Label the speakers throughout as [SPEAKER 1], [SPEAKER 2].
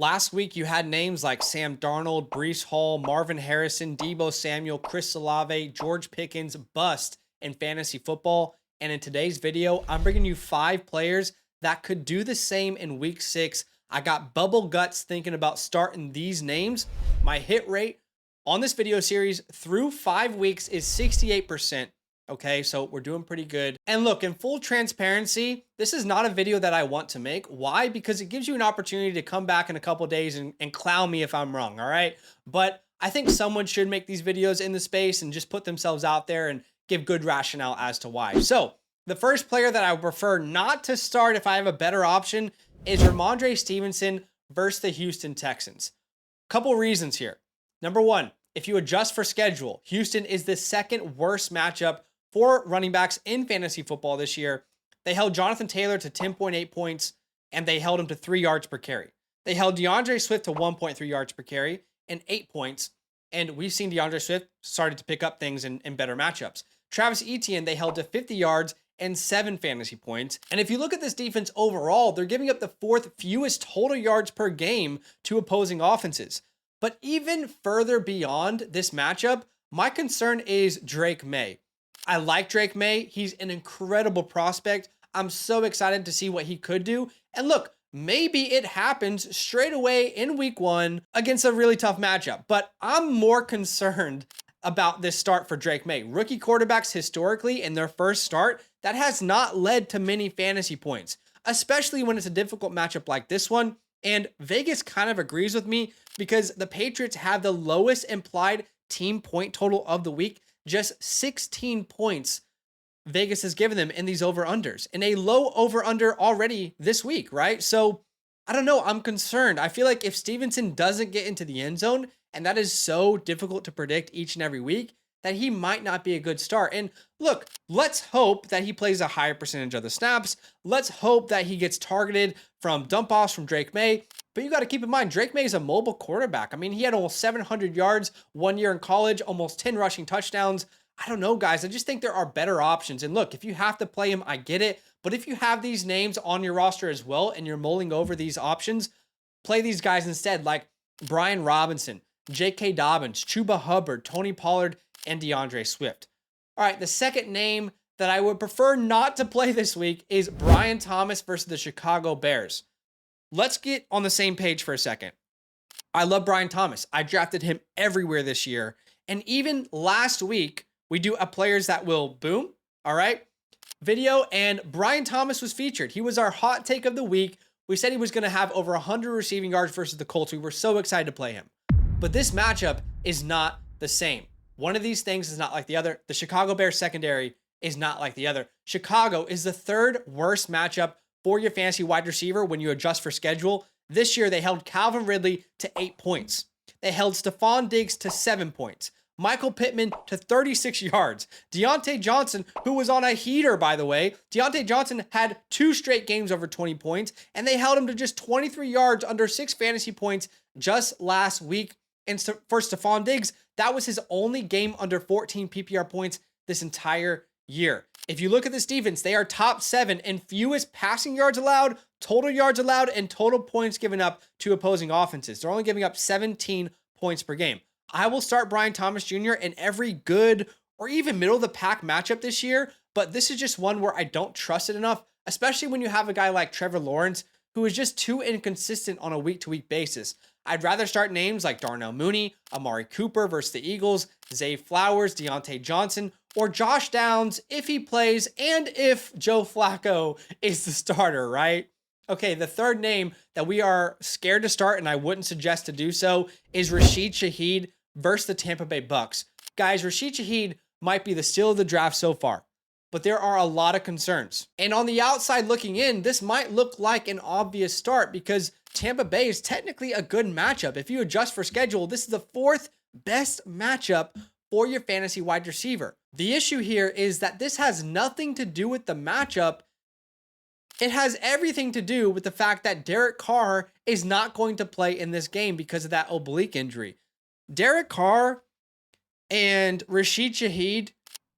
[SPEAKER 1] Last week, you had names like Sam Darnold, Brees Hall, Marvin Harrison, Debo Samuel, Chris Olave, George Pickens bust in fantasy football. And in today's video, I'm bringing you 5 players that could do the same in week 6. I got bubble guts thinking about starting these names. My hit rate on this video series through 5 weeks is 68%. Okay, so we're doing pretty good. And look, in full transparency, this is not a video that I want to make. Why? Because it gives you an opportunity to come back in a couple days and clown me if I'm wrong, all right? But I think someone should make these videos in the space and just put themselves out there and give good rationale as to why. So the first player that I would prefer not to start if I have a better option is Rhamondre Stevenson versus the Houston Texans. Couple reasons here. Number one, if you adjust for schedule, Houston is the second worst matchup for running backs in fantasy football this year. They held Jonathan Taylor to 10.8 points, and they held him to 3 yards per carry. They held DeAndre Swift to 1.3 yards per carry and 8 points, and we've seen DeAndre Swift started to pick up things in better matchups. Travis Etienne, they held to 50 yards and 7 fantasy points. And if you look at this defense overall, they're giving up the 4th fewest total yards per game to opposing offenses. But even further beyond this matchup, my concern is Drake May. I like Drake May. He's an incredible prospect. I'm so excited to see what he could do. And look, maybe it happens straight away in week 1 against a really tough matchup. But I'm more concerned about this start for Drake May. Rookie quarterbacks historically in their first start, that has not led to many fantasy points, especially when it's a difficult matchup like this one. And Vegas kind of agrees with me because the Patriots have the lowest implied team point total of the week. Just 16 points Vegas has given them in these over-unders, and a low over-under already this week, right? So I don't know. I'm concerned. I feel like if Stevenson doesn't get into the end zone, and that is so difficult to predict each and every week, that he might not be a good start. And look, let's hope that he plays a higher percentage of the snaps. Let's hope that he gets targeted from dump-offs from Drake May. But you got to keep in mind, Drake May is a mobile quarterback. I mean, he had almost 700 yards 1 year in college, almost 10 rushing touchdowns. I don't know, guys. I just think there are better options. And look, if you have to play him, I get it. But if you have these names on your roster as well and you're mulling over these options, play these guys instead, like Brian Robinson, J.K. Dobbins, Chuba Hubbard, Tony Pollard, and DeAndre Swift. All right, the second name that I would prefer not to play this week is Brian Thomas versus the Chicago Bears. Let's get on the same page for a second. I love Brian Thomas. I drafted him everywhere this year. And even last week, we do a players that will boom, all right, video, and Brian Thomas was featured. He was our hot take of the week. We said he was going to have over 100 receiving yards versus the Colts. We were so excited to play him. But this matchup is not the same. One of these things is not like the other. The Chicago Bears secondary is not like the other. Chicago is the 3rd worst matchup for your fantasy wide receiver when you adjust for schedule. This year, they held Calvin Ridley to 8 points. They held Stephon Diggs to 7 points. Michael Pittman to 36 yards. Deontay Johnson, who was on a heater, by the way. Deontay Johnson had 2 straight games over 20 points, and they held him to just 23 yards under 6 fantasy points just last week. And for Stephon Diggs, that was his only game under 14 PPR points this entire year. If you look at this defense, they are top 7 in fewest passing yards allowed, total yards allowed, and total points given up to opposing offenses. They're only giving up 17 points per game. I will start Brian Thomas Jr. in every good or even middle of the pack matchup this year, but this is just one where I don't trust it enough, especially when you have a guy like Trevor Lawrence, who is just too inconsistent on a week-to-week basis. I'd rather start names like Darnell Mooney, Amari Cooper versus the Eagles, Zay Flowers, Deontay Johnson, or Josh Downs if he plays and if Joe Flacco is the starter, right? Okay, the third name that we are scared to start, and I wouldn't suggest to do so, is Rashid Shaheed versus the Tampa Bay Bucks. Guys, Rashid Shaheed might be the steal of the draft so far, but there are a lot of concerns. And on the outside looking in, this might look like an obvious start because Tampa Bay is technically a good matchup. If you adjust for schedule, this is the 4th best matchup for your fantasy wide receiver. The issue here is that this has nothing to do with the matchup. It has everything to do with the fact that Derek Carr is not going to play in this game because of that oblique injury. Derek Carr and Rashid Shaheed,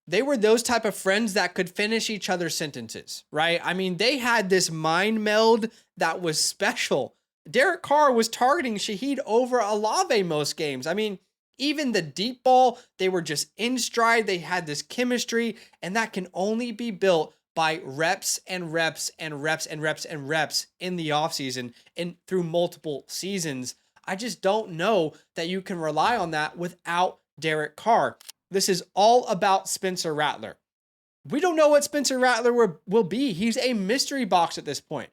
[SPEAKER 1] they were those type of friends that could finish each other's sentences, right? I mean, they had this mind meld that was special. Derek Carr was targeting Shaheed over Olave most games. I mean, even the deep ball, they were just in stride. They had this chemistry, and that can only be built by reps and reps and reps and reps and reps in the offseason and through multiple seasons. I just don't know that you can rely on that without Derek Carr. This is all about Spencer Rattler. We don't know what Spencer Rattler will be. He's a mystery box at this point.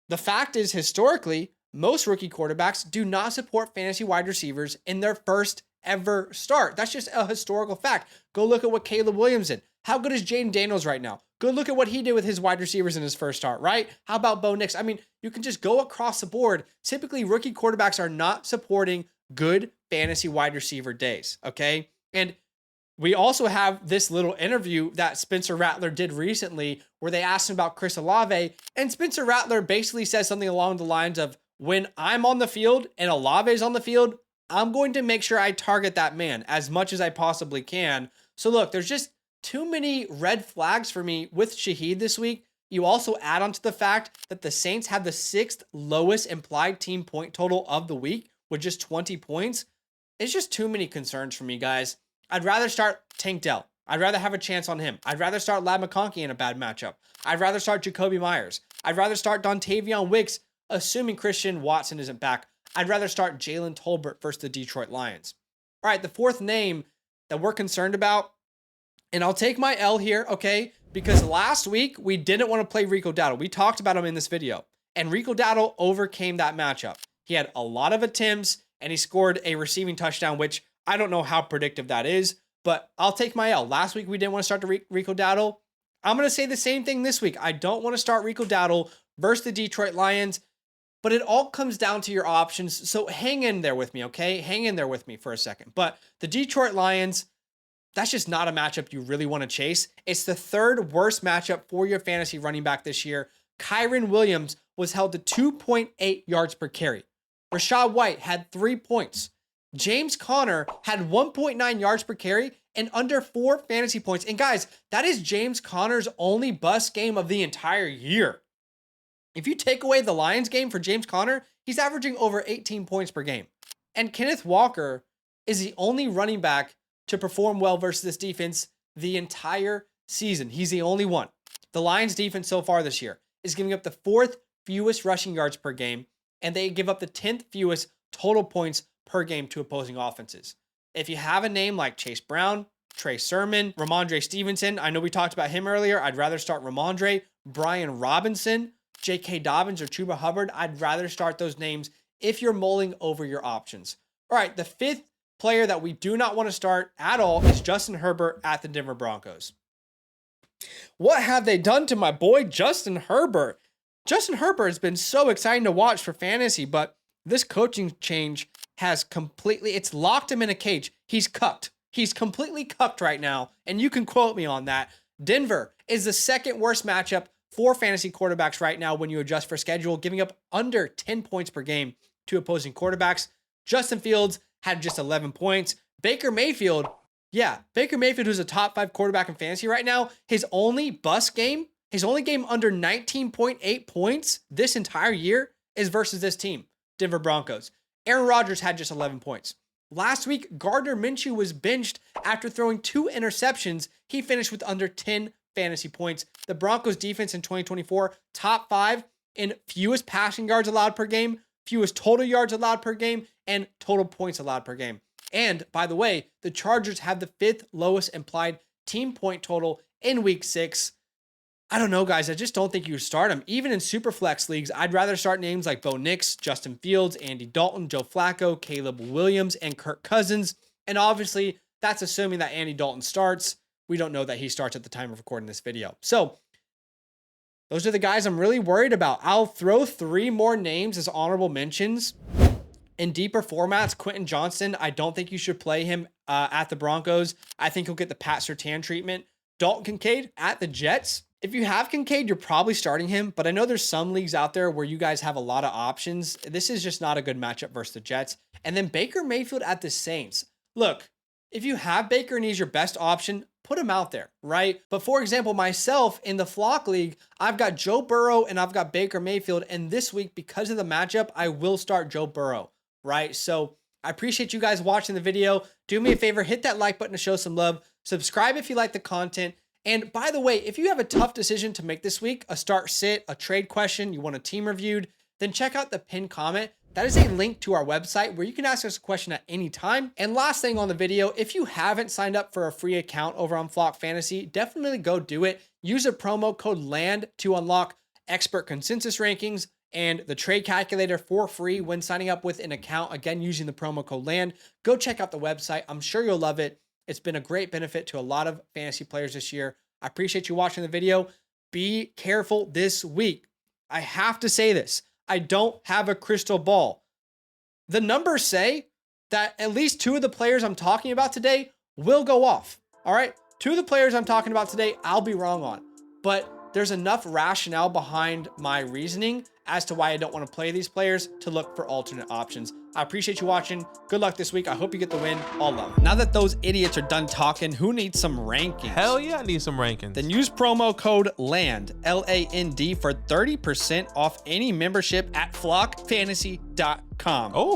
[SPEAKER 1] The fact is, historically, most rookie quarterbacks do not support fantasy wide receivers in their first ever start. That's just a historical fact. Go look at what Caleb Williams did. How good is Jaden Daniels right now? Go look at what he did with his wide receivers in his first start, right? How about Bo Nix? I mean, you can just go across the board. Typically, rookie quarterbacks are not supporting good fantasy wide receiver days, okay? And we also have this little interview that Spencer Rattler did recently where they asked him about Chris Olave, and Spencer Rattler basically says something along the lines of, when I'm on the field and Olave is on the field, I'm going to make sure I target that man as much as I possibly can. So look, there's just too many red flags for me with Shaheed this week. You also add on to the fact that the Saints have the 6th lowest implied team point total of the week with just 20 points. It's just too many concerns for me, guys. I'd rather start Tank Dell. I'd rather have a chance on him. I'd rather start Lad McConkey in a bad matchup. I'd rather start Jacoby Myers. I'd rather start Dontavion Wicks, assuming Christian Watson isn't back. I'd rather start Jalen Tolbert versus the Detroit Lions. All right, the fourth name that we're concerned about, and I'll take my L here, okay? Because last week, we didn't want to play Rico Dowdle. We talked about him in this video, and Rico Dowdle overcame that matchup. He had a lot of attempts, and he scored a receiving touchdown, which I don't know how predictive that is, but I'll take my L. Last week, we didn't want to start the Rico Dowdle. I'm going to say the same thing this week. I don't want to start Rico Dowdle versus the Detroit Lions, but it all comes down to your options. So hang in there with me, okay? Hang in there with me for a second. But the Detroit Lions, that's just not a matchup you really want to chase. It's the 3rd worst matchup for your fantasy running back this year. Kyren Williams was held to 2.8 yards per carry. Rachaad White had 3 points. James Conner had 1.9 yards per carry and under 4 fantasy points. And guys, that is James Conner's only bust game of the entire year. If you take away the Lions game for James Conner, he's averaging over 18 points per game. And Kenneth Walker is the only running back to perform well versus this defense the entire season. He's the only one. The Lions defense so far this year is giving up the 4th fewest rushing yards per game, and they give up the 10th fewest total points per game to opposing offenses. If you have a name like Chase Brown, Trey Sermon, Rhamondre Stevenson, I know we talked about him earlier. I'd rather start Rhamondre, Brian Robinson, J.K. Dobbins, or Chuba Hubbard. I'd rather start those names if you're mulling over your options. All right, the 5th player that we do not want to start at all is Justin Herbert at the Denver Broncos. What have they done to my boy Justin Herbert? Justin Herbert has been so exciting to watch for fantasy, but this coaching change has it's locked him in a cage. He's cucked. He's completely cucked right now, and you can quote me on that. Denver is the 2nd worst matchup for fantasy quarterbacks right now when you adjust for schedule, giving up under 10 points per game to opposing quarterbacks. Justin Fields had just 11 points. Baker Mayfield, who's a top 5 quarterback in fantasy right now, his only game under 19.8 points this entire year is versus this team, Denver Broncos. Aaron Rodgers had just 11 points. Last week, Gardner Minshew was benched after throwing 2 interceptions. He finished with under 10 fantasy points. The Broncos defense in 2024, top 5 in fewest passing yards allowed per game, fewest total yards allowed per game, and total points allowed per game. And by the way, the Chargers have the 5th lowest implied team point total in week 6. I don't know, guys. I just don't think you start him. Even in super flex leagues, I'd rather start names like Bo Nix, Justin Fields, Andy Dalton, Joe Flacco, Caleb Williams, and Kirk Cousins. And obviously, that's assuming that Andy Dalton starts. We don't know that he starts at the time of recording this video. So those are the guys I'm really worried about. I'll throw 3 more names as honorable mentions. In deeper formats, Quentin Johnston, I don't think you should play him at the Broncos. I think he'll get the Pat Surtain treatment. Dalton Kincaid at the Jets. If you have Kincaid, you're probably starting him, but I know there's some leagues out there where you guys have a lot of options. This is just not a good matchup versus the Jets. And then Baker Mayfield at the Saints. Look, if you have Baker and he's your best option, put them out there, right? But for example, myself in the Flock League, I've got Joe Burrow and I've got Baker Mayfield. And this week, because of the matchup, I will start Joe Burrow, right? So I appreciate you guys watching the video. Do me a favor, hit that like button to show some love. Subscribe if you like the content. And by the way, if you have a tough decision to make this week, a start sit, a trade question, you want a team reviewed, then check out the pinned comment. That is a link to our website where you can ask us a question at any time. And last thing on the video, if you haven't signed up for a free account over on Flock Fantasy, definitely go do it. Use a promo code LAND to unlock expert consensus rankings and the trade calculator for free when signing up with an account. Again, using the promo code LAND. Go check out the website. I'm sure you'll love it. It's been a great benefit to a lot of fantasy players this year. I appreciate you watching the video. Be careful this week. I have to say this. I don't have a crystal ball. The numbers say that at least 2 of the players I'm talking about today will go off. All right. 2 of the players I'm talking about today, I'll be wrong on. But there's enough rationale behind my reasoning as to why I don't want to play these players to look for alternate options. I appreciate you watching. Good luck this week. I hope you get the win. All love. Now that those idiots are done talking, who needs some rankings?
[SPEAKER 2] Hell yeah, I need some rankings.
[SPEAKER 1] Then use promo code LAND, LAND, for 30% off any membership at flockfantasy.com.
[SPEAKER 2] Oh.